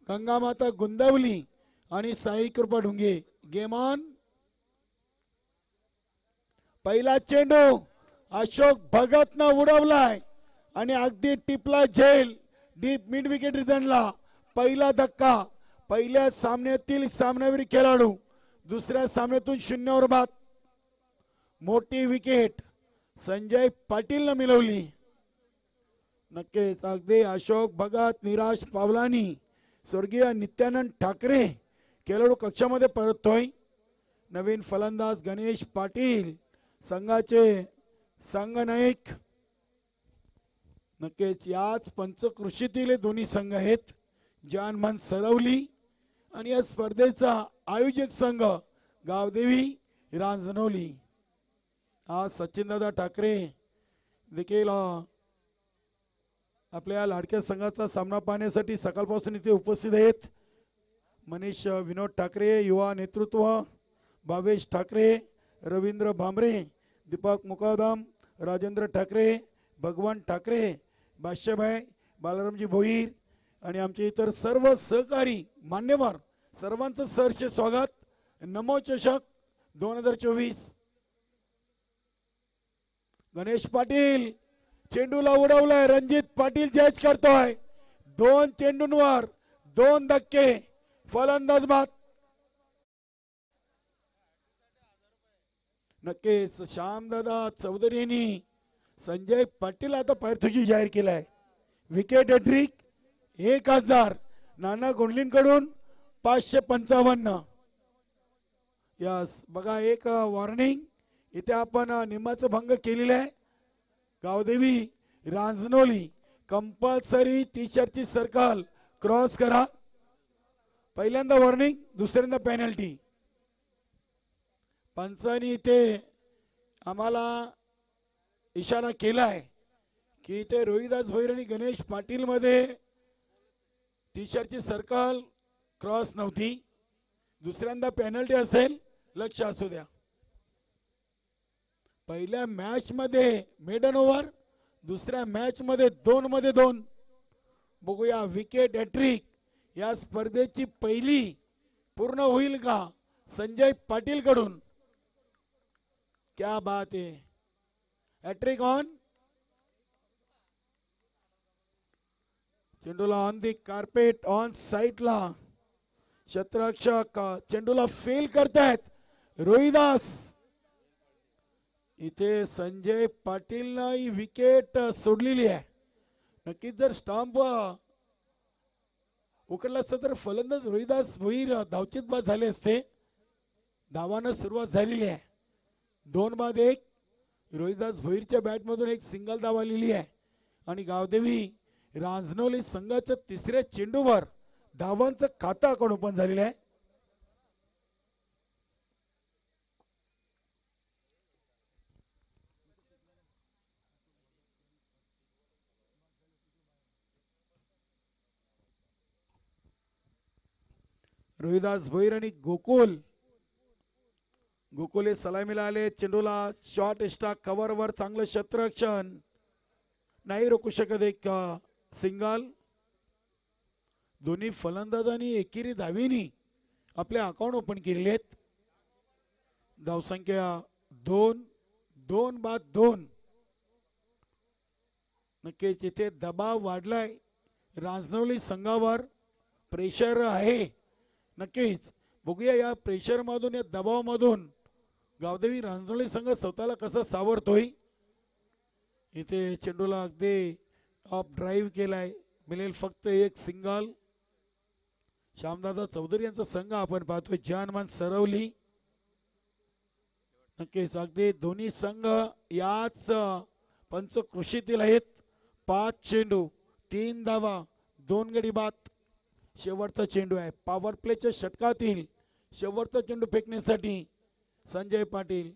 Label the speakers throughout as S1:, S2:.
S1: गंगामाता गुंदवली आणि साई कृपा ढुंगे. Game on. पहिला चेंडू अशोक भगत न उडवलाय आणि अगदी टिपला झेल डीप मिड विकेट रिझनला. पहिला धक्का. पहिल्या सामन्यातील सामनावीर खेळाडू दुसऱ्या सामन्यातून 0 बाद. मोठी विकेट संजय पाटील न मिळवली. नक्कीच अगदी अशोक भगत निराश पावलानी स्वर्गीय नित्यानंद ठाकरे खेळाडू कक्षामध्ये परततोय. नवीन फलंदाज गणेश पाटील संघाचे संघनायक. नक्कीच याच पंचकृषीतील दोन्ही संघ आहेत. जानमान सरवली आणि या स्पर्धेचा आयोजक संघ गावदेवी रांजणोली. आज सचिनदादा ठाकरे देखील आपल्या लाडक्या संघाचा सामना पाहण्यासाठी सकाळपासून इथे उपस्थित आहेत. मनीष विनोद ठाकरे युवा नेतृत्व, भावेश ठाकरे, रवींद्र भांबरे, दीपक मुकादम, राजेंद्र ठाकरे, भगवान ठाकरे, बादशाभाई, बालारामजी भोईर आणि आमचे इतर सर्व सहकारी मान्यवर सर्वांचं सहर्ष स्वागत. नमो चषक 2024. गणेश पाटील चेंडूला उडवलाय. रणजित पाटील जज करतोय. 2 चेंडूंवर 2 धक्के. फलंदाज बाद. नक्कीच श्यामदादा चौधरी यांनी संजय पाटील आता पायथुजी जाहीर केलाय. Wicket hattrick 1000. नाना गोंडलींकडून 555. यस बघा एक वॉर्निंग इथे आपण नियमाचा भंग केलेला आहे. गावदेवी रांजणोली कंपल्सरी टी शर्टची सर्कल क्रॉस करा. पहिल्यांदा वॉर्निंग, दुसऱ्यांदा पेनल्टी. पंचांनी इथे आम्हाला इशारा केलाय की इथे रोहिदास भोईर आणि गणेश पाटील मध्ये टी शर्टची सर्कल क्रॉस नव्हती. दुसऱ्यांदा पेनल्टी असेल, लक्ष असू द्या. पहिल्या मॅच मध्ये मेडन ओव्हर, दुसऱ्या मॅच मध्ये 2 मध्ये 2. बघूया विकेट हॅट्रिक या स्पर्धेची पहिली पूर्ण होईल का संजय पाटील कडून. क्या बात है. Hattrick on. चेंडूला ऑन दी कार्पेट ऑन साइडला क्षेत्ररक्षक चेंडूला फेल करतायत. रोहिदास इथे संजय पाटीलनं ही विकेट सोडलेली आहे. नक्कीच जर स्टंप उकडला असता तर फलंदाज रोहिदास भोईर धावचीत बाद झाले असते. धावानं सुरुवात झालेली आहे. 2 बाद 1. रोहिदास भोईरच्या बॅटमधून एक सिंगल धाव आलेली आहे आणि गावदेवी रांजणोली संघाच्या तिसऱ्या चेंडूवर धावांचं खातं अकाउंट ओपन झालेलं आहे. रोहिदास भोईर आणि गोकुले सलामीला आले. चेंडूला शॉर्ट स्टाक कव्हरवर चांगलं क्षेत्ररक्षण नाही रोखू शकत. एक सिंगल. दोन्ही फलंदाजांनी एकेरी धावीनी आपले अकाउंट ओपन केलेले आहेत. धावसंख्या 2. 2 बाद 2. नक्कीच इथे दबाव वाढलाय. रांजणोली संघावर प्रेशर आहे. नक्कीच बघूया या प्रेशर मधून, या दबावामधून गावदेवी रांजणोली संघ स्वतःला कसा सावरतोय. इथे चेंडूला अगदी ऑफ ड्राईव्ह केलाय. मिळेल फक्त एक सिंगल. श्यामदादा चौधरी यांचा संघ आपण पाहतोय. जानमान सरवली. नक्कीच अगदी दोन्ही संघ याच पंचकृषीतील आहेत. 5 चेंडू 3 धावा 2 गडी बाद. शेवटचा चेंडू आहे. पॉवर प्लेच्या षटकातील शेवटचा चेंडू फेकण्यासाठी संजय पाटील.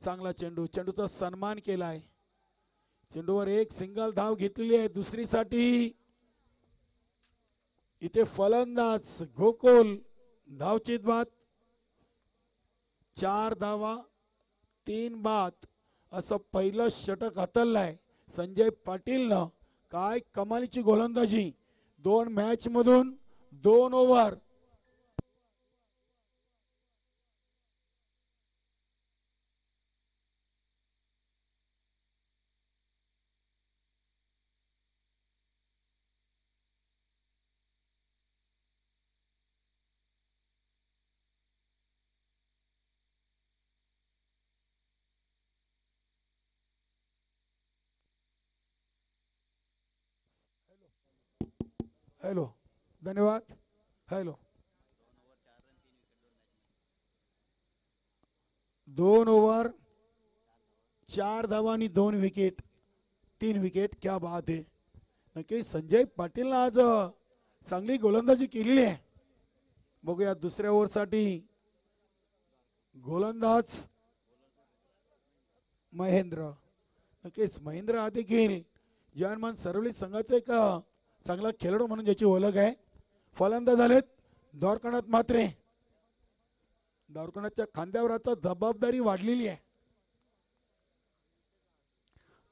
S1: चांगला चेंडू. चेंडूचा सन्मान केलाय. चेंडूवर एक सिंगल धाव घेतलेली आहे. दुसरीसाठी इथे फलंदाज गोकुल धावचीत बाद. 4 धावा 3 बाद असं पहिलं षटक हातललाय संजय पाटीलनं. काय कमालीची गोलंदाजी 2 मॅच मधून 2 ओव्हर. हॅलो, धन्यवाद. हॅलो, 2 ओव्हर 4 धावा आणि 2 विकेट, 3 विकेट. क्या बात आहे. नक्की संजय पाटील आज चांगली गोलंदाजी केलेली आहे. बघूया दुसऱ्या ओव्हरसाठी गोलंदाज महेंद्र. नक्कीच महेंद्र हा देखील जवानमान सरवली संघाचा एक चांगला खेळाडू म्हणून ज्याची ओळख आहे. फलंदाज झालेत द्वारकानाथ म्हात्रे. द्वारकानाथच्या खांद्यावर आता जबाबदारी वाढलेली आहे.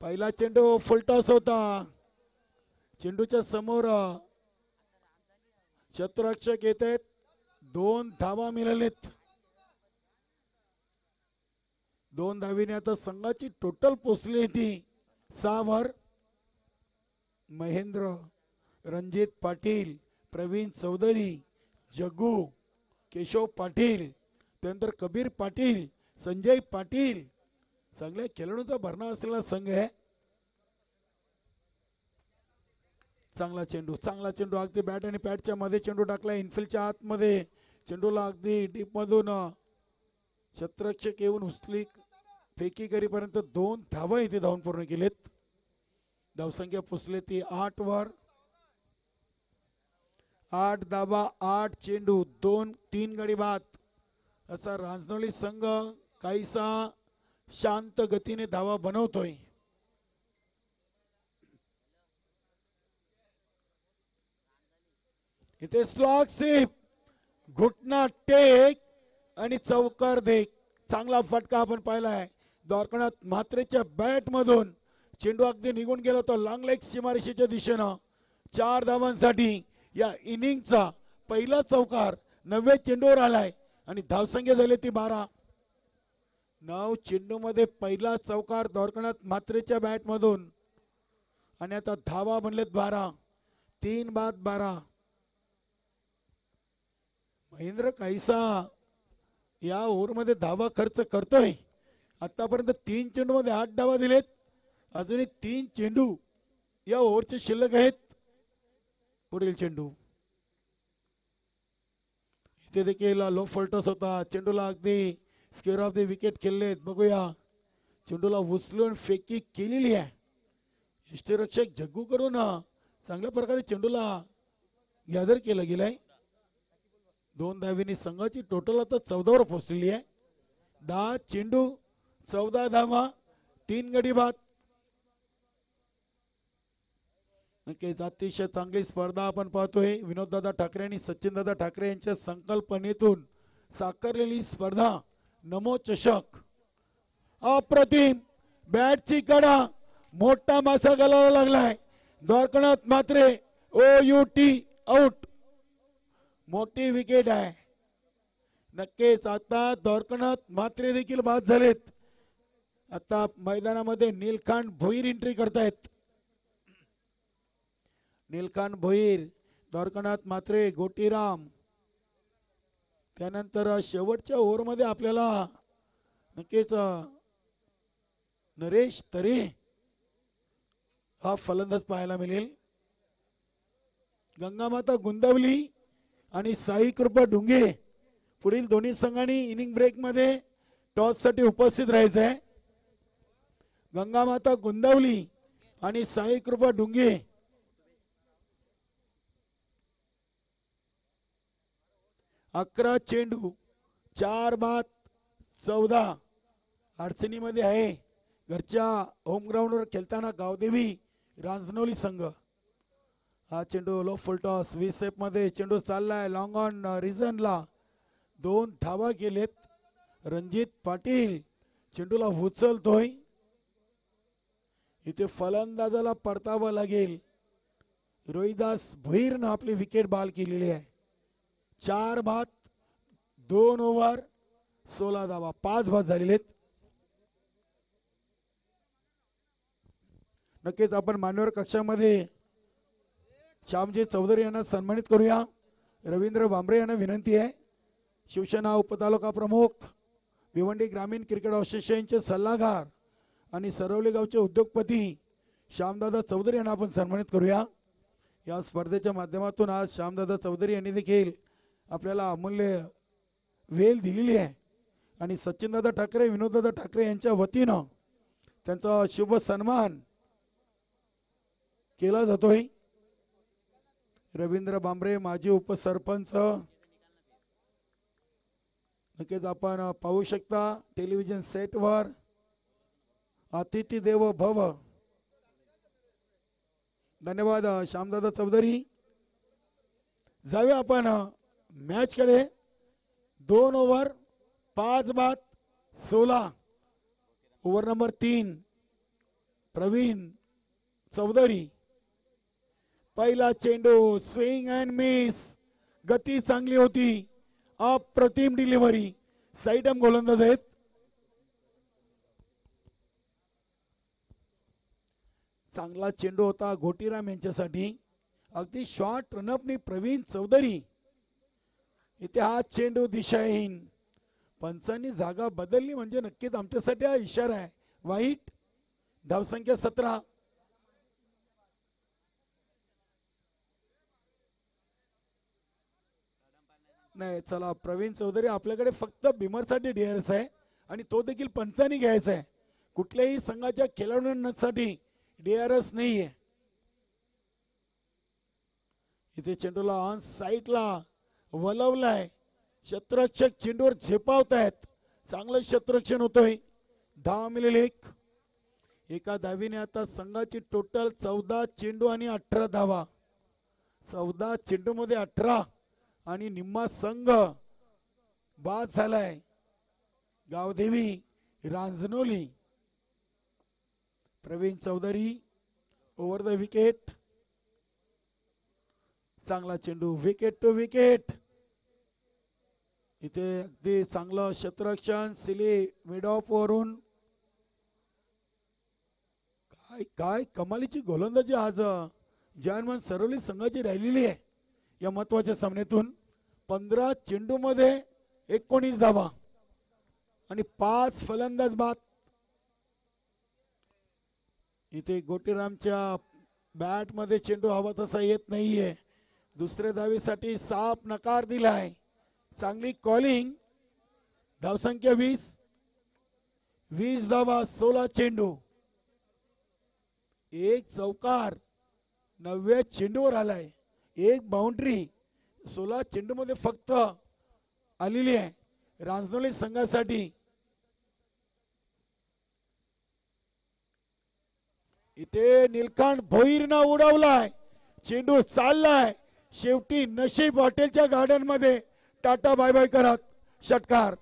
S1: पहिला चेंडू फुलटॉस होता. चेंडूच्या समोर क्षेत्ररक्षक येत आहेत. 2 धावा मिळालेत. 2 धावीने आता संघाची टोटल पोचली ती 6 वर. महेंद्र, रणजित पाटील, प्रवीण चौधरी, जग्गू, केशव पाटील, त्यानंतर कबीर पाटील, संजय पाटील. चांगल्या खेळाडूंचा भरणा असलेला संघ आहे. चांगला चेंडू अगदी बॅट आणि पॅडच्या मध्ये चेंडू टाकला. इनफिल्डच्या आतमध्ये चेंडूला अगदी डीप मधून क्षेत्ररक्षक येऊन उचली फेकी करीपर्यंत 2 धावा इथे धावून पूर्ण केलेत. धावसंख्या पुसले ती 8 वर. 8 धावा 8 चेंडू 3 गडी बाद असा रांजणोली संघ काहीसा शांत गतीने धावा बनवतोय. इथे स्लॉग सेफ, घुटना टेक आणि चौकार देख. चांगला फटका आपण पाहिलाय. द्वारकानाथ म्हात्रेच्या बॅट मधून चेंडू अगदी निघून गेला होता लॉंग लेग सीमारेषेच्या दिशेनं. 4 धावांसाठी या इनिंगचा पहिला चौकार 9व्या चेंडूवर आलाय आणि धावसंख्या झाली ती 12. 9 चेंडू मध्ये पहिला चौकार द्वारकानाथ म्हात्रेच्या बॅट मधून आणि आता धावा बनलेत 12. 3 बाद 12. महेंद्र काहीसा या ओव्हर मध्ये धावा खर्च करतोय. आतापर्यंत 3 चेंडू मध्ये 8 धावा दिलेत. अजूनही 3 चेंडू या ओव्हरचे शिल्लक आहेत. पुढील चेंडू इथे देखील लो फलटॉस होता. चेंडूला अगदी स्क्वेअर ऑफ द विकेट खेळलेत. बघूया चेंडूला उचलून फेकी केलेली आहे. यष्टीरक्षक जग्गू करून चांगल्या प्रकारे चेंडूला गॅदर केलं गेलंय. 2 धावींनी संघाची टोटल आता 14 वर पोहोचलेली आहे. 10 चेंडू 14 धावा 3 गडी बाद. नक्कीच अतिशय चांगली स्पर्धा आपण पाहतोय. विनोददादा ठाकरे आणि सचिनदादा ठाकरे यांच्या संकल्पनेतून साकारलेली स्पर्धा नमो चषक. अप्रतिम बॅटची कडा, मोठा मासा घालावा लागलाय. Dwarkanath Mhatre OUT out. मोठी विकेट आहे. नक्कीच आता द्वारकानाथ म्हात्रे देखील बाद झालेत. आता मैदानामध्ये नीलकांत भोईर एंट्री करतायत. नीलकांत भोईर, द्वारकानाथ म्हात्रे, गोटीराम. त्यानंतर शेवटच्या ओव्हर मध्ये आपल्याला नक्कीच नरेश तरे हा फलंदाज पाहायला मिळेल. गंगामाता गुंदवली आणि साई कृपा डुंगे पुढील दोन्ही संघांनी इनिंग ब्रेक मध्ये टॉस साठी उपस्थित राहायचं आहे. गंगामाता गुंदवली आणि साई कृपा डुंगे. अकरा चेंडू 4 बाद 14. अडचणीमध्ये आहे घरच्या होम ग्राउंडवर खेळताना गावदेवी रांजणोली संघ. हा चेंडू लो फुल टॉस विसेप मध्ये चेंडू चाललाय लॉंग ऑन रिझनला. 2 धावा केलेत. रणजित पाटील चेंडूला उचलतोय. इथे फलंदाजाला परतावं लागेल. रोहिदास भोईरनं आपली विकेट बॉल केलेली आहे. 4 बाद 2 ओव्हर 16 धावा, 5 बाद झालेले आहेत. नक्कीच आपण मान्यवर कक्षामध्ये श्यामजी चौधरी यांना सन्मानित करूया. रवींद्र भांबरे यांना विनंती आहे. शिवसेना उपतालुका प्रमुख, भिवंडी ग्रामीण क्रिकेट असोसिएशनचे सल्लागार आणि सरवली गावचे उद्योगपती श्यामदादा चौधरी यांना आपण सन्मानित करूया. या स्पर्धेच्या माध्यमातून आज श्यामदादा चौधरी यांनी देखील आपल्याला अमूल्य वेळ दिलेली आहे आणि सचिनदादा ठाकरे, विनोददादा ठाकरे यांच्या वतीनं त्यांचा शुभ सन्मान केला जातोय. रवींद्र भांबरे माजी उपसरपंच, नक्कीच आपण पाहू शकता टेलिव्हिजन सेटवर अतिथी देव भव. धन्यवाद श्यामदादा चौधरी. जाऊया आपण मॅच कडे. 2 ओव्हर 5 बाद 16. Over number 3 Praveen Chaudhary. पहिला चेंडू स्विंग अँड मिस, गती चांगली होती, अप्रतिम डिलिव्हरी. साईडम गोलंदाज आहेत. चांगला चेंडू होता घोटीराम यांच्यासाठी. अगदी शॉर्ट रनअपनी प्रवीण चौधरी इथे हा चेंडू दिशाहीन. पंचांनी जागा बदलली म्हणजे नक्कीच आमच्यासाठी हा इशारा आहे. वाईट. धावसंख्या 17. नाही, चला प्रवीण चौधरी आपल्याकडे फक्त बिमरसाठी डीआरएस आहे आणि तो देखील पंचांनी घ्यायचा आहे. कुठल्याही संघाच्या खेळाडूंसाठी डीआरएस नाहीये. इथे चेंडूला ऑन साईडला वलवलाय. क्षेत्ररक्षक चेंडूवर झेपावतायत. चांगलं क्षेत्ररक्षण होतोय. धावा मिळाली 1. एका धावीने आता संघाची टोटल 14 चेंडू आणि 18 धावा. 14 चेंडू मध्ये 18 आणि निम्मा संघ बाद झालाय. Gavdevi Ranjanoli. Pravin Chaudhary over the wicket. चांगला चेंडू, विकेट टू विकेट. इथे अगदी चांगलं क्षेत्ररक्षण सिली मिड ऑफ वरून. काय काय कमालीची गोलंदाजी आज जयमान सरवली संघाची राहिलेली आहे या महत्वाच्या सामन्यातून. 15 चेंडू मध्ये 19 धावा आणि 5 फलंदाज बाद. इथे गोटीरामच्या बॅट मध्ये चेंडू हवा तसा येत नाहीये. दुसऱ्या धावीसाठी साफ नकार दिलाय. चांगली कॉलिंग. धावसंख्या 20 धावा 16 चेंडू. 1 चौकार 9व्या चेंडूवर आलाय. 1 बाउंड्री 16 चेंडू मध्ये फक्त आलेली आहे रांजनोली संघासाठी. इथे निलकांत भोईरनं उडवलाय. चेंडू चाललाय. शेवटी नशीब हॉटेलच्या गार्डन मध्ये टाटा बाय बाय करत षटकार.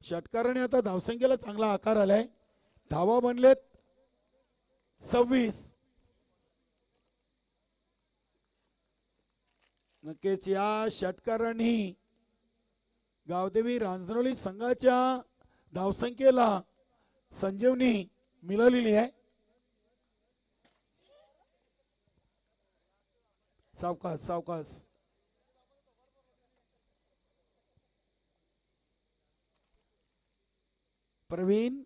S1: षटकाराने आता धावसंख्येला चांगला आकार आलाय. धावा बनलेत 26. नक्कीच या षटकारांनी गावदेवी रांजनोली संघाच्या धावसंख्येला संजीवनी मिळालेली आहे. सावकाश सावकाश. प्रवीण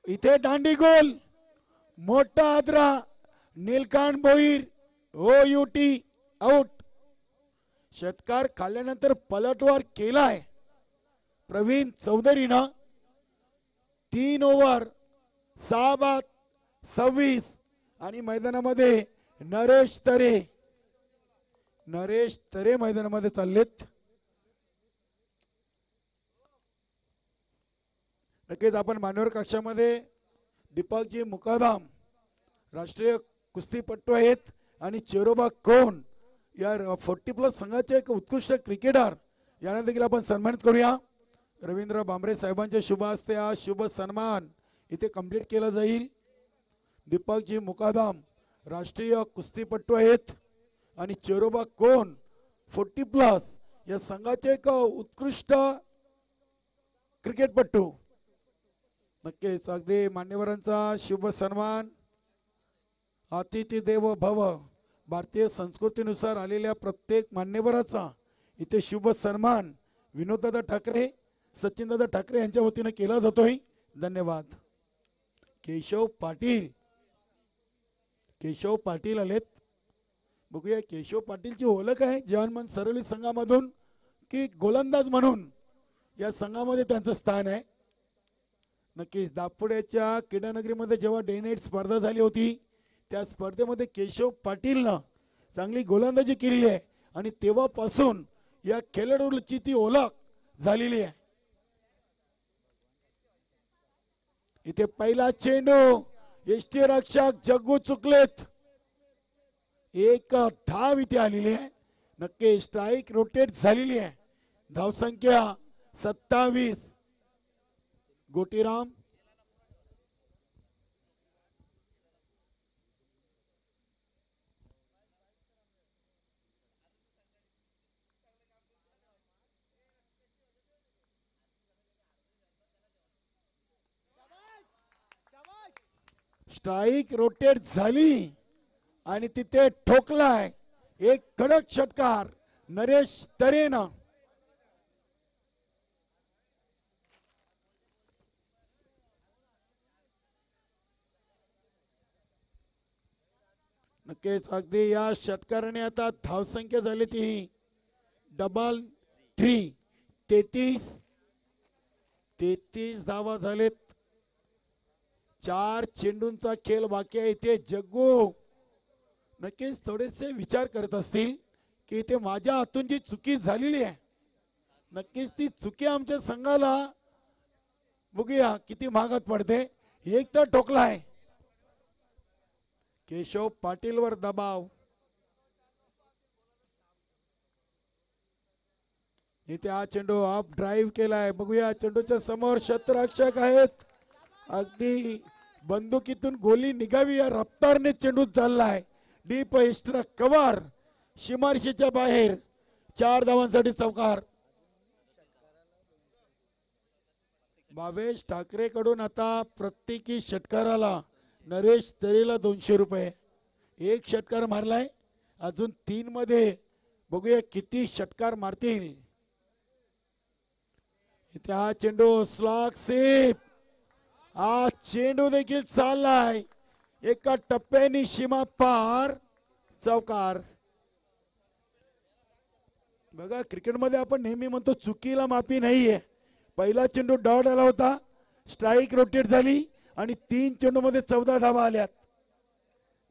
S1: इथे दांडी गोल. मोठा आदरा. निलकांत भोईर OUT आउट. षटकार खाल्ल्यानंतर पलटवार केलाय प्रवीण चौधरीनं. 3 ओव्हर 6 बाद 26 आणि मैदानामध्ये नरेश तरे मैदानामध्ये चाललेत. नक्कीच आपण मान्यवर कक्षामध्ये दीपकजी मुकादम राष्ट्रीय कुस्तीपटू आहेत आणि चेरोबा कोण या 40+ संघाचे एक उत्कृष्ट क्रिकेटर यांना देखील आपण सन्मानित करूया. रवींद्र भांबरे साहेबांच्या शुभ हस्ते हा शुभ सन्मान इथे कंप्लीट केला जाईल। दीपकजी मुकादम राष्ट्रीय कुस्तीपटू आहेत आणि चेरोबा कोण 40+ या संघाचे एक उत्कृष्ट क्रिकेटपटू। नक्कीच अगदी मान्यवरांचा शुभ सन्मान। अतिथी देव भव भारतीय संस्कृतीनुसार आलेल्या प्रत्येक मान्यवराचा इथे शुभ सन्मान विनोददादा ठाकरे सचिनदादा ठाकरे यांच्या वतीने केला जातोय। धन्यवाद। केशव पाटील आलेत। बघूया केशव पाटीलची ओळख आहे जवानमन सरवली संघामधून की गोलंदाज म्हणून या संघामध्ये त्यांचं स्थान आहे। नक्कीच दापोड्याच्या क्रीडानगरीमध्ये जेव्हा डे नाईट स्पर्धा झाली होती त्या स्पर्धेमध्ये केशव पाटीलनं चांगली गोलंदाजी केली आहे आणि तेव्हापासून या खेळाडूची ती ओळख झालेली आहे। इथे पहिला चेंडू एसटी रक्षक जग्गू चुकलेत। एक धाव इथे आलेली आहे। नक्की स्ट्राइक रोटेट झालेली आहे। धावसंख्या 27। गोटीराम स्ट्राइक रोटेट झाली आणि तिथे ठोकलाय एक कडक षटकार नरेश तरेनं। नक्कीच अगदी या षटकाराने आता धावसंख्या झाली ती 3 33 धावा झालेत। 4 चेंडूंचा खेळ बाकी आहे। इथे जग्गू नक्कीच थोडेसे विचार करत असतील की इथे माझ्या हातून जी चुकी झालेली आहे नक्कीच ती चुकी आमच्या संघाला बघूया किती महागात पडते। एक तर ठोकलाय केशव पाटील वर दबाव। इथे हा चेंडू अप ड्राईव्ह केलाय। बघूया चेंडूच्या समोर क्षेत्ररक्षक आहेत। अगदी बंदुकीतून गोली निघावी या रफ्तारने चेंडू चाललाय। डीप एक्स्ट्रा कव्हर सीमारेषेच्या बाहेर 4 धावांसाठी चौकार। भावेश ठाकरे कडून आता प्रत्येकी षटकाराला नरेश तरेला 200 रुपये। एक षटकार मारलाय अजून 3 मध्ये बघूया किती षटकार मारतील। इथे हा चेंडू स्लॉग सेफ। हा चेंडू देखील चाललाय एका टप्प्याने सीमा पार चौकार। बघा क्रिकेटमध्ये आपण नेहमी म्हणतो चुकीला माफी नाहीये। पहिला चेंडू डॉट आला होता स्ट्राइक रोटेट झाली आणि 3 चेंडू मध्ये 14 धावा आल्यात।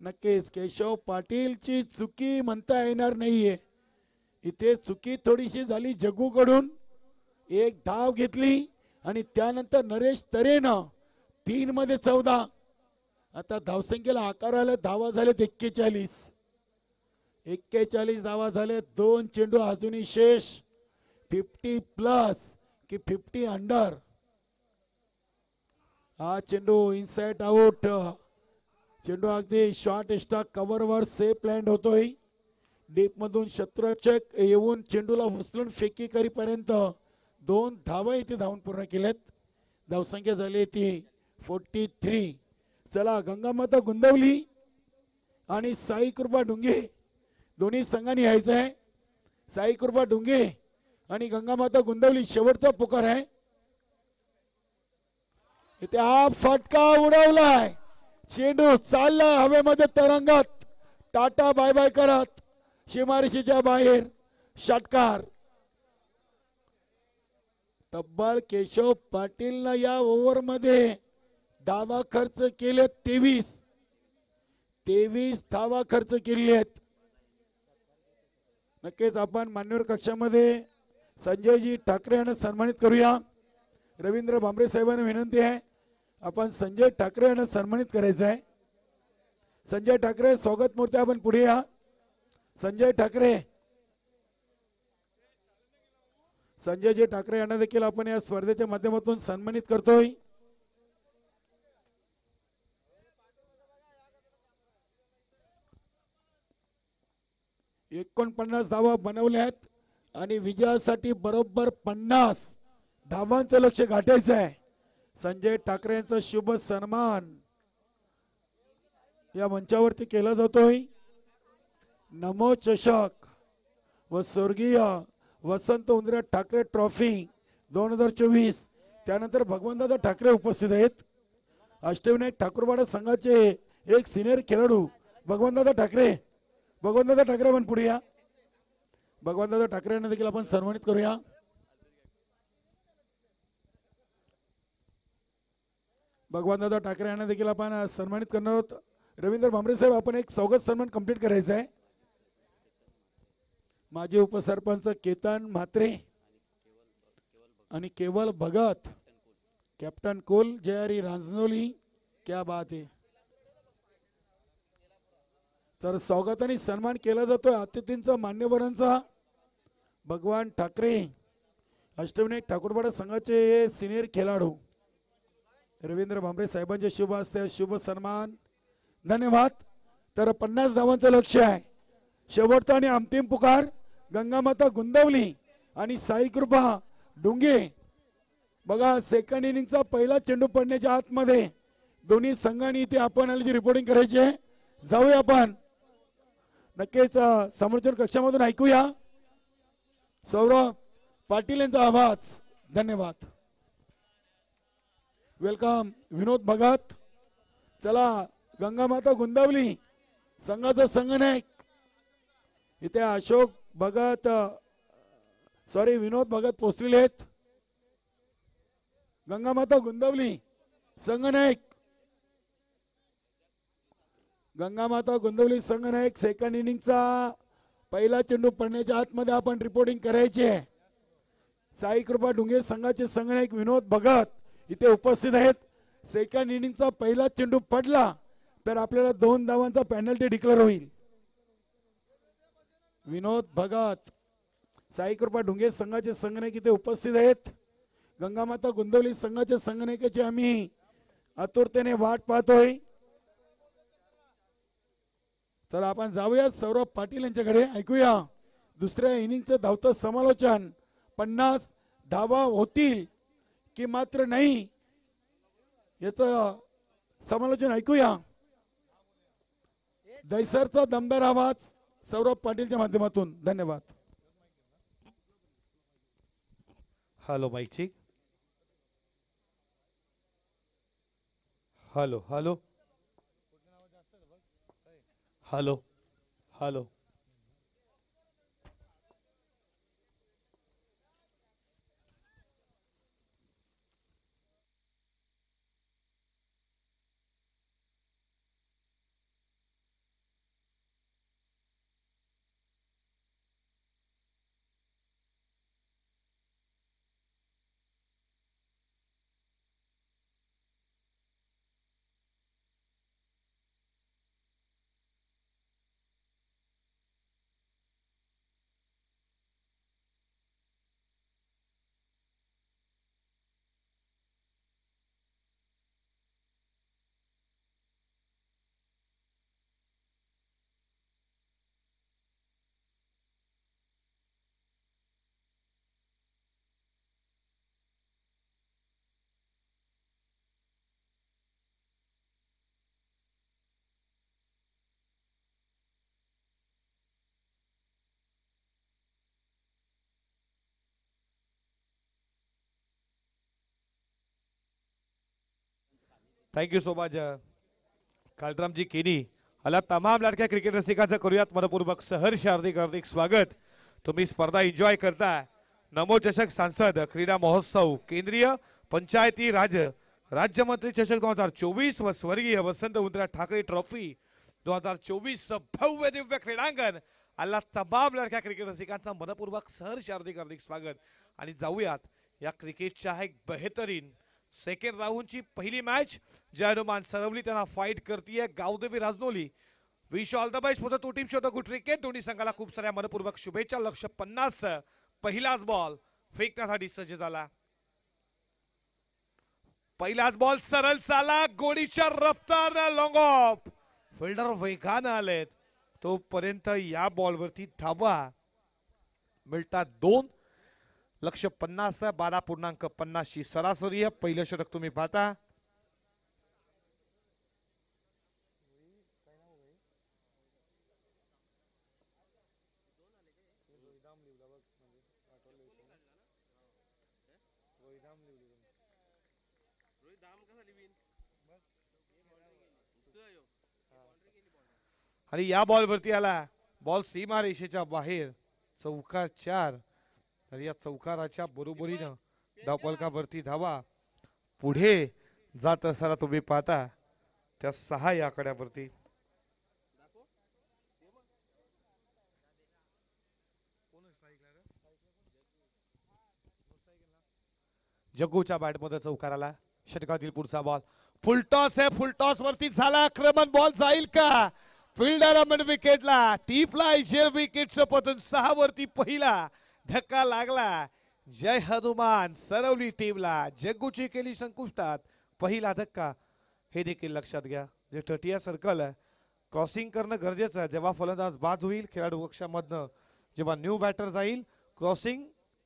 S1: नक्कीच केशव पाटीलची चुकी म्हणता येणार नाहीये। इथे चुकी थोडीशी झाली जग्गू कडून। एक धाव घेतली आणि त्यानंतर नरेश तरेनं 3 मध्ये 14। आता धावसंख्येला आकार आला। धावा झालेत 41 धावा झाले। 2 चेंडू अजूनही शेष। 50+ की 50 अंडर। हा चेंडू इनसाइड आउट। चेंडू अगदी शॉर्ट स्टॉक कव्हर वर सेफ लँड होतोय। डीप मधून क्षेत्ररक्षक येऊन चेंडूला उचलून फेकी करीपर्यंत 2 धावा इथे धावून पूर्ण केल्यात। धावसंख्या झाली ती 43। चला गंगामाता गुंदवली आणि साई कृपा डुंगे दोन्ही संघांनी यायचं आहे। साई कृपा डुंगे आणि गंगामाता गुंदवली शेवटचा पुकार आहे। इथे हा फटका उडवलाय। चेंडू चाललाय हवेमध्ये तरंगत टाटा बाय बाय करत सीमारेषेच्या बाहेर षटकार। तब्बल केशव पाटीलनं या ओव्हर मध्ये धावा खर्च केले 23 धावा खर्च केले आहेत। नक्कीच आपण मान्यवर कक्षामध्ये संजयजी ठाकरे यांना सन्मानित करूया। रवींद्र भांबरे साहेबांना विनंती आहे आपण संजय ठाकरे यांना सन्मानित करायचं आहे। संजय ठाकरे स्वागत मूर्ती आपण पुढे या। संजय ठाकरे संजयजी ठाकरे यांना देखील आपण या स्पर्धेच्या माध्यमातून सन्मानित करतोय. एकोणपन्नास धावा बनवल्यात आणि विजयासाठी बरोबर 50 धावांचं लक्ष गाठायचं आहे. संजय ठाकरे यांचा शुभ सन्मान या मंचावरती केला जातोय. नमो चषक व स्वर्गीय वसंत उंदरे ठाकरे ट्रॉफी 2024 त्यानंतर भगवंतदादा ठाकरे उपस्थित आहेत. अष्टविनायक ठाकूरवाडा संघाचे एक सिनियर खेळाडू भगवंतदादा ठाकरे. भगवंतदादा ठाकरे पण पुढे या. भगवंतदादा ठाकरे यांना देखील आपण सन्मानित करूया. भगवंतदादा ठाकरे यांना देखील आपण सन्मानित करणार आहोत. रवींद्र भांबरे साहेब आपण एक स्वागत सन्मान कंप्लीट करायचा आहे. माजी उपसरपंच केतन म्हात्रे आणि केवल भगत, कॅप्टन कोल, जयारी रांजनोली, क्या बात आहे. तर स्वागत आणि सन्मान केला जातोय अतिथींचा, मान्यवरांचा. भगवान ठाकरे अष्टविनायक ठाकूरवाडा संघाचे सिनियर खेळाडू रवींद्र भांबरे साहेबांचे शुभ हस्ते शुभ सन्मान. धन्यवाद. तर 50 धावांचं लक्ष आहे. शेवटचा आणि अंतिम पुकार गंगामाता गुंदवली आणि साई कृपा डुंगे. बघा सेकंड इनिंगचा पहिला चेंडू पडण्याच्या आतमध्ये दोन्ही संघांनी इथे आपण रिपोर्टिंग करायची आहे. जाऊया आपण नक्कीच समोरच्या कक्षामधून ऐकूया सौरभ पाटील यांचा आवाज. धन्यवाद. वेलकम विनोद भगत. चला गंगामाता गुंदावली संघाचा संघनायक इथे अशोक भगत विनोद भगत पोहोचलेले आहेत. गंगामाता गुंदावली संघनायक, गंगामाता गुंदवली संघनायक सेकंड इनिंगचा पहिला चेंडू पडण्याच्या आतमध्ये आपण रिपोर्टिंग करायची आहे. साई कृपा डुंगे संघाचे संघनायक विनोद भगत इथे उपस्थित आहेत. सेकंड इनिंगचा पहिला चेंडू पडला तर आपल्याला 2 धावांचा पेनल्टी डिक्लेअर होईल. विनोद भगत साई कृपा डुंगे संघाचे संघनायक इथे उपस्थित आहेत. गंगामाता गुंदवली संघाच्या संघनायकाची आम्ही आतुरतेने वाट पाहतोय. तर आपण जाऊया सौरभ पाटील यांच्याकडे, ऐकूया दुसऱ्या इनिंगचं धावतं समालोचन. 50 धावा होतील की मात्र नाही याचं समालोचन ऐकूया. दैसरचा दमदार आवाज सौरभ पाटीलच्या माध्यमातून. धन्यवाद.
S2: Hello mike check. Hello hello hello hello. Thank you so much Kalramji केनी. आला तमाम लाडक्या क्रिकेट रसिकांचं करूयात मनपूर्वक सहर्ष हार्दिक हार्दिक स्वागत. तुम्ही स्पर्धा एन्जॉय करताय. नमो चषक सांसद क्रीडा महोत्सव, केंद्रीय पंचायती राज राज्यमंत्री चषक 2024 व स्वर्गीय वसंत उंद्रा ठाकरे ट्रॉफी 2024 भव्य दिव्य क्रीडांगण. आला तमाम लाडक्या क्रिकेट रसिकांचं मनपूर्वक सहर्ष हार्दिक हार्दिक स्वागत. आणि जाऊयात या क्रिकेटच्या एक बेहतरीन सेकंड राऊंडची पहिली मॅच. जय हनुमान सरवली त्यांना फाईट करतीये Gavdevi Rajnoli. Wish all the best for the two team show the good cricket. दोन्ही संघाला खूप साऱ्या मनपूर्वक शुभेच्छा. लक्ष 50. पहिलाच बॉल फेकण्यासाठी सज्ज झाला. पहिलाच बॉल सरळ चाला, गोडीच्या रफ्तार लॉंग ऑफ. फिल्डर वेगानं आलेत, तोपर्यंत या बॉलवरती धावा मिळतात 2. लक्ष्य 50, 12.50 ची सरासरी आहे. पहिलं षटक तुम्ही पाहता. आणि या बॉलवरती आला, बॉल सीमा रेषेच्या बाहेर, चौकार 4. आणि या चौकाराच्या बरोबरीनं धावफलकावरती धावा पुढे जात असताना तुम्ही पाहता त्या 6 या आकड्यावरती. जग्गूच्या बॅटमध्ये चौकार आला. षटकातील पुढचा बॉल फुलटॉस आहे, फुलटॉस वरती झाला आक्रमण. बॉल जाईल का? फिल्डर विकेटला टीपला विकेटचं पतन. 6 वरती पहिला धक्का लागला. जय हनुमान सरवली टीमला. जग्गूची केली संकुष्टात पहिला धक्का. हे देखील लक्षात घ्या, जे तटीय सर्कल आहे क्रॉसिंग करणं गरजेचं आहे. जेव्हा फलंदाज बाद होईल खेळाडू पक्षामधनं, जेव्हा न्यू बॅटर जाईल, क्रॉसिंग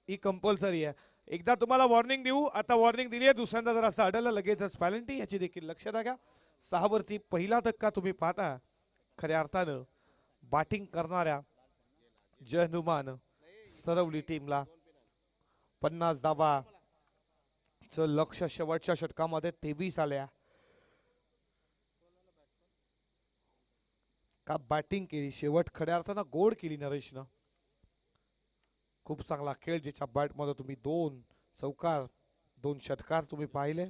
S2: ही कंपल्सरी आहे. एकदा तुम्हाला वॉर्निंग देऊ, आता वॉर्निंग दिली आहे, दुसऱ्यांदा जर असं अडलं लगेचच पॅलेंटी, याची देखील लक्षात घ्या. 6 वरती पहिला धक्का तुम्ही पाहता. खऱ्या अर्थानं बॅटिंग करणाऱ्या जय हनुमान सरवली टीमला 50 धावा च लक्ष शेवटच्या षटकामध्ये 23 आल्या. का बॅटिंग केली, शेवट खऱ्या अर्थानं गोड केली नरेशनं. खूप चांगला खेळ, ज्याच्या बॅट मध्ये तुम्ही 2 चौकार 2 षटकार तुम्ही पाहिले.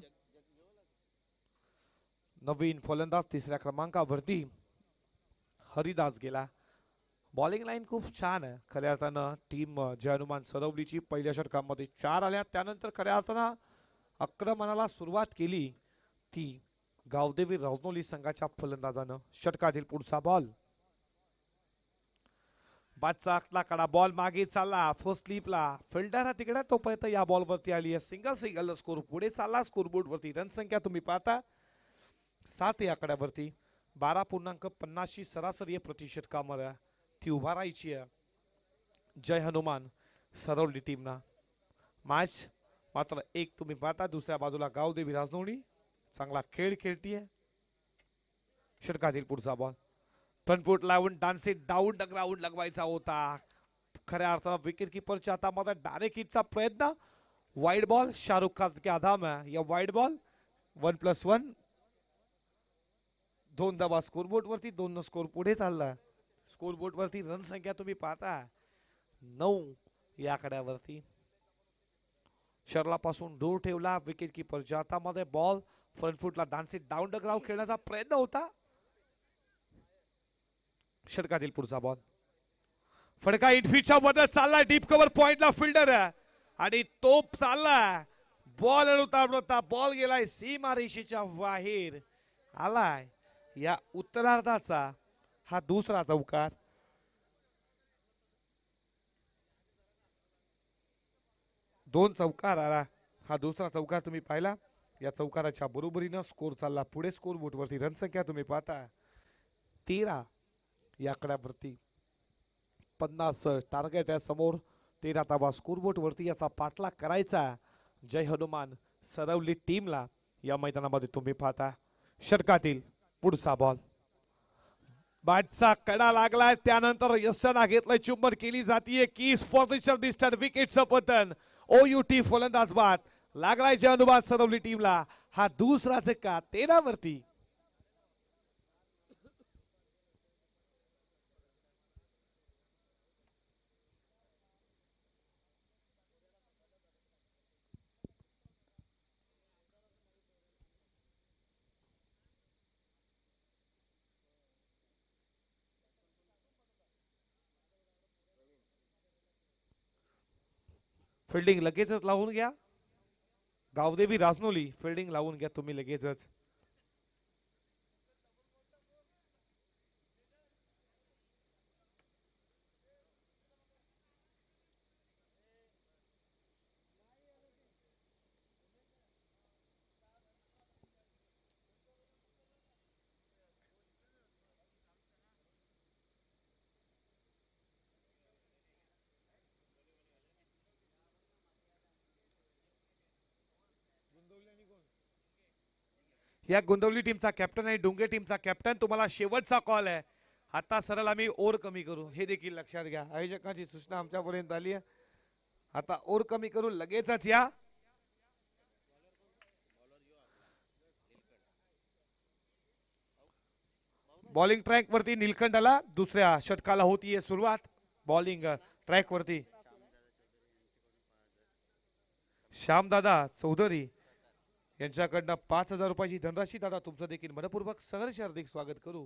S2: नवीन फलंदाज 3ऱ्या क्रमांकावरती हरिदास गेला. बॉलिंग लाईन खूप छान आहे खऱ्या अर्थानं. टीम जय हनुमान सरवलीची पहिल्या षटकामध्ये 4 आल्या. त्यानंतर खऱ्या अर्थानं आक्रमणाला सुरुवात केली ती गावदेवी राजनोली संघाच्या फलंदाजानं. षटकातील पुढचा बॉल बादचा आखला कडा, बॉल मागे चालला फर्स्ट स्लीपला. फिल्डर हा तिकडे, तोपर्यंत या बॉल वरती आली आहे सिंगल स्कोर पुढे चालला. स्कोरबोर्ड वरती रन संख्या तुम्ही पाहता 7 या आकड्यावरती. 12.50 ची सरासरी प्रति षटकामध्ये ती उभा राहायची आहे जय हनुमान सरवली टीमना. मॅच मात्र 1 तुम्ही पाहता. दुसऱ्या बाजूला गावदेवी राजनोली चांगला खेळ खेळतीये. षटकातील पुढचा बॉल फ्रंट फूट लावून डान्सी डाऊन द ग्राउंड लगवायचा होता. खऱ्या अर्थानं विकेट किपरच्या हातामध्ये डायरेक्ट हिटचा प्रयत्न. वाईड बॉल शाहरुख खान के आधाम है. या वाईड बॉल 1+1 2 धावा स्कोरबोर्ड वरती. 2 स्कोर पुढे चालला. स्कोरबोर्ड वरती रन संख्या तुम्ही पाहता 9 या आकड्यावरती. शर्लापासून दूर ठेवला विकेट किपरच्या हातामध्ये. बॉल फ्रंट फूटला डान्सी डाऊन द ग्राउंड खेळण्याचा प्रयत्न होता. षटकातील पुढचा बॉल फडका इटफीटच्या मध्ये चालला. डीप कव्हर पॉइंटला फिल्डर आणि तोप चालला. बॉल उतारता बॉल गेलाय सीमा रेषेच्या बाहेर आलाय. या उत्तरार्धाचा हा दुसरा चौकार. दोन चौकार आला, हा दुसरा चौकार तुम्ही पाहिला. या चौकाराच्या बरोबरीनं स्कोर चालला पुढे. स्कोर बोर्ड वरती रन संख्या तुम्ही पाहता 13 या आकड्यावरती. 50 टार्गेट आहे समोर. 13 धावा स्कोर बोर्ड वरती. याचा पाठलाग करायचा जय हनुमान सरवली टीमला या मैदानामध्ये तुम्ही पाहता. षटकातील पुढचा बॉल बॅटचा कडा लागलाय. त्यानंतर यशना घेतलंय. चुंबन केली जातीये. कीस फॉर डिस्टन्स विकेटचं पतन. OUT फलंदाज बाद लागलाय जय हनुमान सरवली टीमला. हा दुसरा धक्का 13 वरती. फिल्डिंग लगेचच लावून घ्या. गावदेवी राजनोली फिल्डिंग लावून घ्या तुम्ही लगेचच. या गोंदवली टीमचा कॅप्टन आणि डोंगे टीमचा कॅप्टन. तुम्हाला शेवटचा कॉल आहे. आता सरळ आम्ही ओर कमी करू हे देखील लक्षात घ्या. आयोजकांची सूचना आमच्यापर्यंत आली आहे. आता ओर कमी करू लगेचच या. बॉलिंग ट्रॅक वरती निलखंड आला. दुसऱ्या षटकाला होतीये सुरुवात. बॉलिंग ट्रॅक वरती श्यामदादा चौधरी यांच्याकडनं 5,000 रुपयाची धनराशी. दादा तुमचं देखील मनपूर्वक सहर्ष हार्दिक स्वागत करू.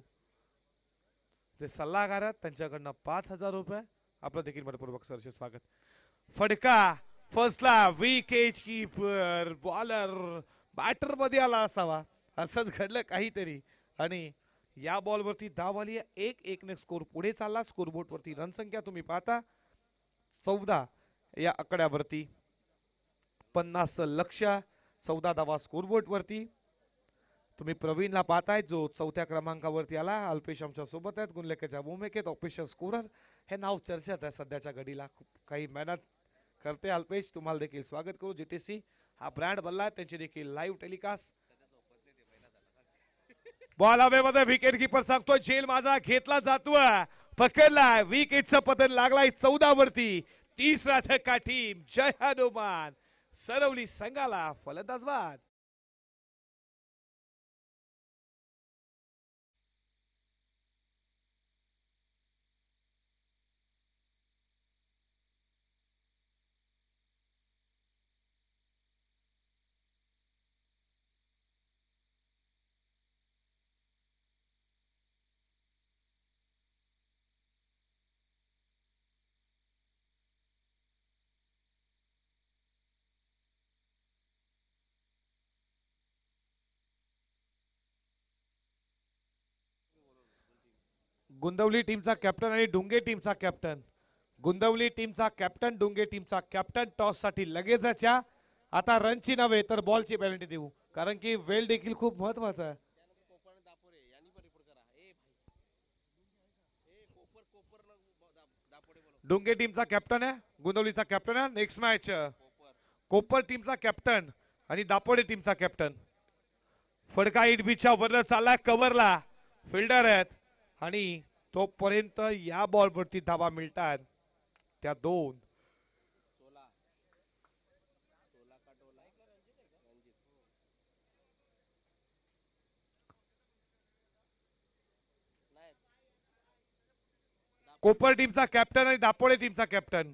S2: जे सल्लागार आहेत त्यांच्याकडनं 5,000 रुपये. आपलं देखील मनपूर्वक सहर्ष स्वागत. फटका फर्स्टला विकेट कीपर बॉलर बॅटर मध्ये आला असावा. असंच घडलं काहीतरी आणि या बॉल वरती धाव आली. 1-1 ने स्कोर पुढे चालला. स्कोरबोर्ड वरती रन संख्या तुम्ही पाहता 14 या आकड्यावरती 50 लक्ष 14 धावा स्कोरबोर्ड वरती. तुम्ही प्रवीणला पाहताय जो 4थ्या क्रमांकावरती आला. अल्पेश आमच्या सोबत आहेत गुणलेखाच्या भूमिकेत. ऑफिशियल स्कोरर हे नाव चर्चेत आहे सध्याच्या घडीला. खूप काही मेहनत करते अल्पेश. तुम्हाला देखील स्वागत करू. जीटीसी हा ब्रँड बनला त्यांची देखील लाईव्ह टेलिकास्ट. बॉल हवेमध्ये विकेट कीपर सांगतोय झेल माझा घेतला जातोय. पकडलाय विकेटचं पतन लागलाय 14 वरती. तिसरा धक्का टीम जय हनुमान सरवली संघाला फलंदाज बाद. गोंदवली टीमचा कॅप्टन आणि डोंगे टीमचा कॅप्टन. गोंदवली टीमचा कॅप्टन डोंगे टीमचा कॅप्टन टॉस साठी लगेचच या. आता रनची नव्हे तर बॉलची पेनल्टी देऊ कारण की वेळ देखील खूप महत्वाचा आहे. डोंगे टीमचा कॅप्टन आहे गोंदवलीचा कॅप्टन आहे. नेक्स्ट मॅच कोपर टीमचा कॅप्टन आणि दापोडे टीमचा कॅप्टन. फडका इटबीच्या वर चालला कव्हरला फिल्डर आहेत आणि तोपर्यंत या बॉल वरती धावा मिळतात त्या 2. कोपर टीमचा कॅप्टन आणि दापोडे टीमचा कॅप्टन.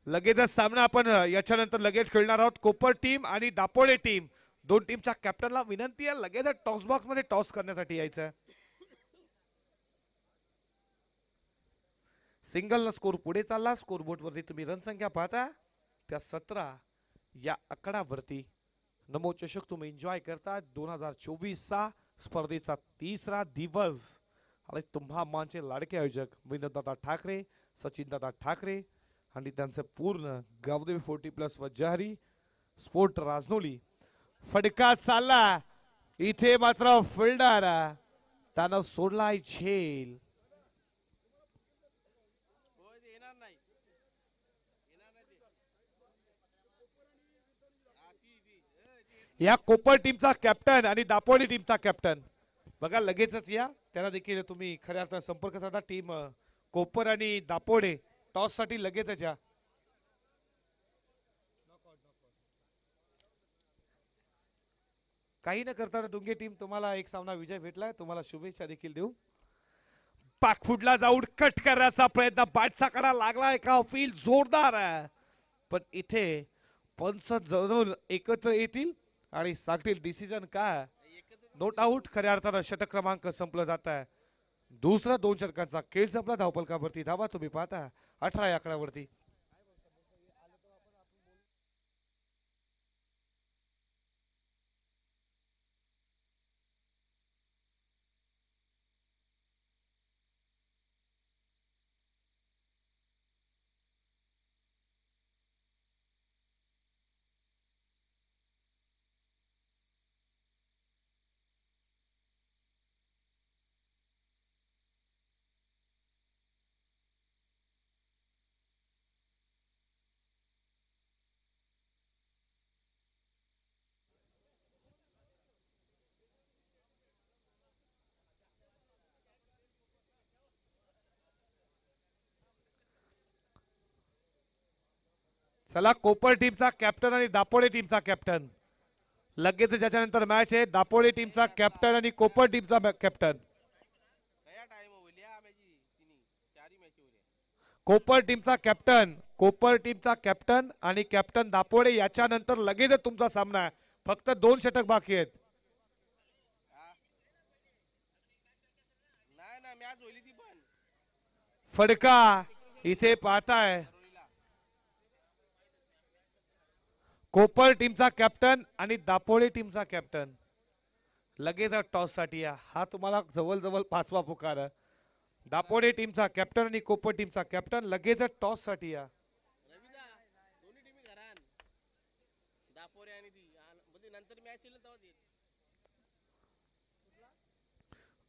S2: लगेचच सामना आपण याच्यानंतर लगेच खेळणार आहोत. कोपर टीम आणि दापोडे टीम दोन टीमच्या कॅप्टनला विनंती आहे लगेच टॉस बॉक्स मध्ये टॉस करण्यासाठी यायचं. सिंगल न स्कोर पुढे चालला. स्कोरबोर्ड वरती तुम्ही रन संख्या पाहता त्या 17 या आकड्यावरती. नमो चषक तुम्ही एन्जॉय करता 2024चा स्पर्धेचा तिसरा दिवस आणि तुम्हा मानचे लाडके आयोजक विनोददादा ठाकरे सचिनदादा ठाकरे आणि त्यांचे पूर्ण गावदेवी 40+ व जहरी स्पोर्ट राजनोली. फटका चालला इथे मात्र फिल्डर त्यानं सोडलाय झेल. या कोपर टीमचा कॅप्टन आणि दापोली टीमचा कॅप्टन बघा लगेचच या. त्यांना देखील तुम्ही खऱ्या अर्थाने संपर्क साधा. टीम कोपर आणि दापोडे टॉस साठी लगेचच या. काही न करता डोंगे टीम तुम्हाला एक सामना विजय भेटलाय. तुम्हाला शुभेच्छा देखील देऊ. पाकफुडला जाऊन कट करण्याचा प्रयत्न बॅटचा करा लागलाय का फील जोरदार आहे पण इथे पंच जरूर एकत्र येतील आणि सांगतील डिसिजन काय. नोट आउट खऱ्या अर्थानं षटक क्रमांक संपलं जात आहे. दुसरा 2 षटकांचा खेळ संपला. धावपलकावरती धावा तुम्ही पाहता 18 या आकड्यावरती. चला कोपर टीमचा कॅप्टन आणि दापोडे टीमचा कॅप्टन लगेच ज्याच्यानंतर मॅच आहे दापोडे टीमचा कॅप्टन आणि कोपर टीमचा कॅप्टन कोपर टीमचा कॅप्टन आणि कॅप्टन दापोडे याच्यानंतर लगेच तुमचा सामना आहे फक्त 2 षटक बाकी आहेत फडका इथे पाहताय कोपर टीमचा कॅप्टन आणि दापोडे टीमचा कॅप्टन लगेच टॉस साठी हा तुम्हाला जवळ 5वा पुकार आहे दापोडे टीमचा कॅप्टन आणि कोपर टीमचा कॅप्टन लगेच टॉस साठी या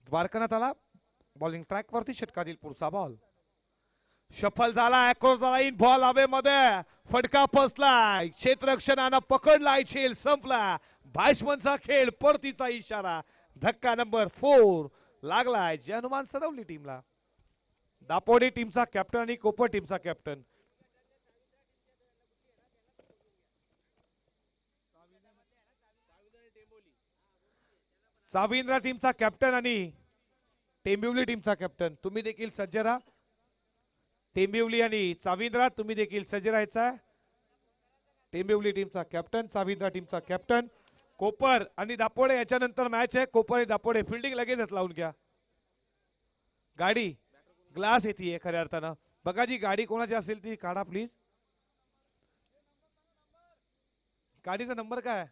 S2: द्वारकानाथ आला बॉलिंग ट्रॅक वरती षटकातील पुढचा बॉल सफल झाला क्रॉस लाईन बॉल हवेमध्ये फटका फसलाय क्षेत्ररक्षणानं पकडलाय खेळ संपला बॅट्समनचा खेळ परतीचा इशारा धक्का नंबर 4 लागलाय जे अनुमान सदवली टीमला दापोडे टीमचा कॅप्टन आणि कोपर टीमचा कॅप्टन साविंद्रा टीमचा कॅप्टन आणि टेंबिवली टीमचा कॅप्टन तुम्ही देखील सज्ज राहा टेंबिवली आणि साविंद्रा तुम्ही देखील सज्ज राहायचा टेंबिवली टीमचा कॅप्टन साविंद्रा टीमचा कॅप्टन कोपर आणि दापोडे याच्यानंतर मॅच आहे कोपर आणि दापोडे फिल्डिंग लगेचच लावून घ्या गाडी ग्लास येते खऱ्या अर्थानं बघा जी गाडी कोणाची असेल ती काढा प्लीज गाडीचा नंबर काय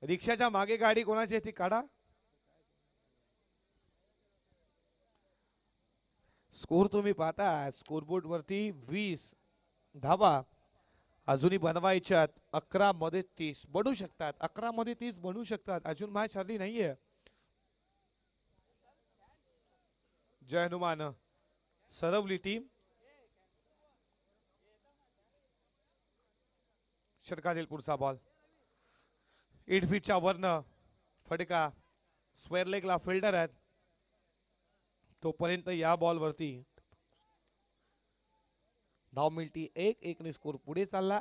S2: रिक्षाच्या मागे गाडी कोणाची आहे ती काढा स्कोर तुम्ही पाहता स्कोरबोर्ड वरती 20 धावा अजूनही बनवायच्यात 11 मध्ये 30 बनू शकतात 11 मध्ये 30 बनू शकतात अजून मॅच हरली नाहीये जय हनुमान सरवली टीम षटकातील पुढचा बॉल 8 फीटच्या वरनं फटका स्क्वेअर लेगला फिल्डर आहेत तोपर्यंत या बॉल वरती धाव मिळती 1-1 ने स्कोर पुढे चालला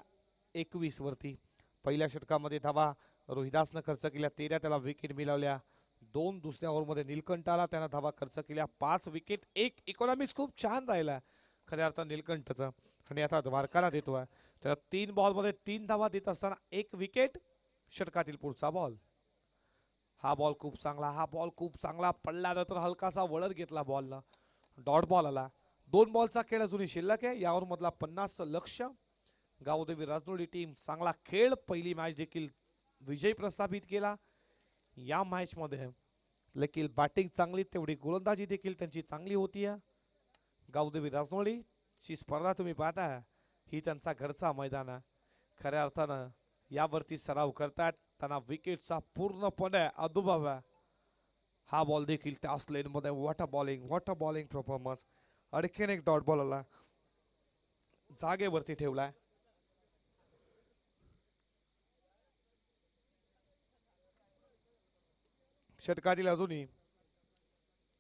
S2: 21 वरती पहिल्या षटकामध्ये धावा रोहिदासनं खर्च केल्या 13 त्याला विकेट मिळवल्या 2 दुसऱ्या ओव्हरमध्ये नीलकंठाला त्यानं धावा खर्च केल्या 5 विकेट 1 इकॉनॉमिक्स खूप छान राहिला खऱ्या अर्थानं नीलकंठचा आणि आता द्वारकाला देतोय त्याला 3 बॉल मध्ये 3 धावा देत असताना 1 विकेट षटकातील पुढचा बॉल हा बॉल खूप चांगला पडला तर हलकासा वळत घेतला बॉलला डॉट बॉल आला 2 बॉलचा खेळ अजूनही शिल्लक आहे यावर मधला 50 लक्ष गावदेवी राजनोळी टीम चांगला खेळ पहिली मॅच देखील विजय प्रस्थापित केला या मॅच मध्ये देखील बॅटिंग चांगली तेवढी गोलंदाजी देखील त्यांची चांगली होती गावदेवी राजनोळी ची स्पर्धा तुम्ही पाहता ही त्यांचा घरचा मैदान आहे खऱ्या अर्थानं यावरती सराव करतात त्यांना विकेटचा पूर्णपणे अनुभव आहे हा बॉल देखील त्याच लेन मध्ये वॉट अ बॉलिंग परफॉर्मन्स आणखीन एक डॉट बॉल आला जागेवरती ठेवलाय षटकातील अजूनही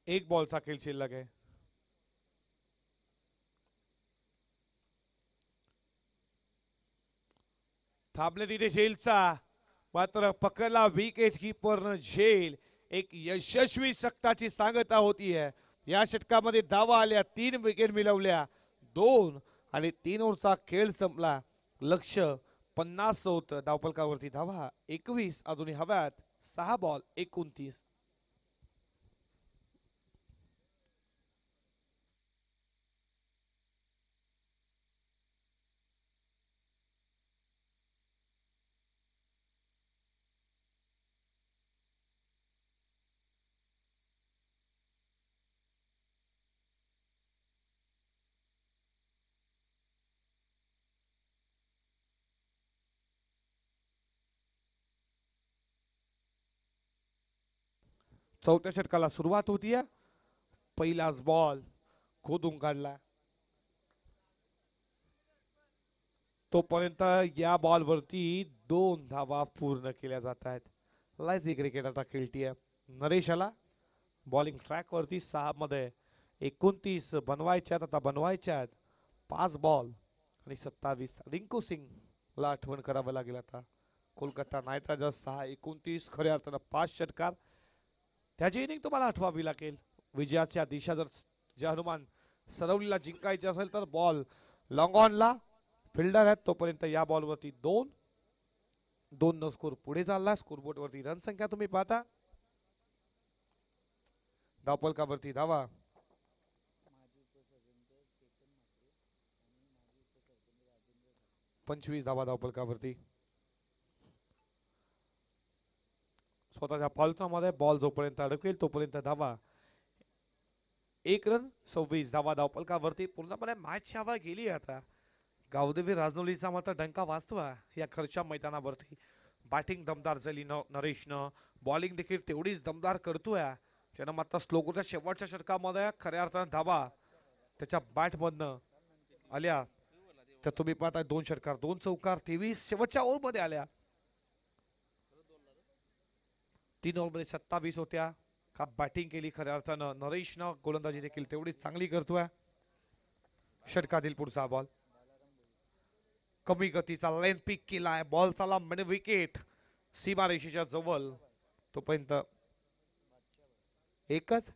S2: 1 बॉलचा खेळ शिल्लक आहे थांबले तिथे झेलचा मात्र पकडला विकेट कीपरनं झेल एक यशस्वी षटकाची सांगता होतीये या षटकामध्ये धावा आल्या 3 विकेट मिळवल्या 2 आणि 3 ओव्हरचा खेळ संपला लक्ष 50 होतं धावफलकावरती धावा 21 अजूनही हव्यात 6 बॉल 29 चौथ्या षटकाला सुरुवात होतीये पहिलाच बॉल खोदून काढला तोपर्यंत या बॉल वरती 2 धावा पूर्ण केल्या जात आहेत लायझी क्रिकेट आता खेळतीये नरेश आला बॉलिंग ट्रॅक वरती 6 मध्ये 29 बनवायच्यात, आता बनवायच्यात 5 बॉल आणि 27. रिंकू सिंग ला आठवण करावं लागेल आता. कोलकाता नाईट रायडर्स 6-29 खऱ्या अर्थानं 5 षटकार. त्याची इनिंग तुम्हाला आठवावी लागेल. विजयाच्या दिशा जर जे हनुमान सरवलीला जिंकायचे असेल तर बॉल लॉंग ऑनला फिल्डर आहेत तोपर्यंत या बॉलवरती 2 न स्कोर पुढे चालला. स्कोरबोर्ड वरती रन संख्या तुम्ही पाहता. धावपलकावरती धावा 25 धावा धावपलकावरती. स्वतःच्या पालकामध्ये बॉल जोपर्यंत अडकेल तोपर्यंत धावा 1 रन 26 धावा धावपलकावरती. पूर्णपणे मॅच हवा गेली आता. गावदेवी राजनोलीचा मात्र डंका वाजतोय या खर्च्या मैदानावरती. बॅटिंग दमदार झाली नरेशनं, बॉलिंग देखील तेवढीच दमदार करतोय. त्यानं मात्र श्लोकोच्या शेवटच्या षटकामध्ये खऱ्या अर्थानं धावा त्याच्या बॅटमधनं आल्या. तर तुम्ही पाहताय 2 षटकार 2 चौकार 23 शेवटच्या ओव्हरमध्ये आल्या. 3 ओव्हरमध्ये 27 होत्या. का बॅटिंग केली खऱ्या अर्थानं नरेशनं, गोलंदाजी देखील तेवढीच चांगली करतोय. षटकातील पुढचा बॉल कमी गतीचा लेन पिक केलाय. बॉल चाला मिड विकेट सीमारेषेच्या जवळ. तोपर्यंत एकच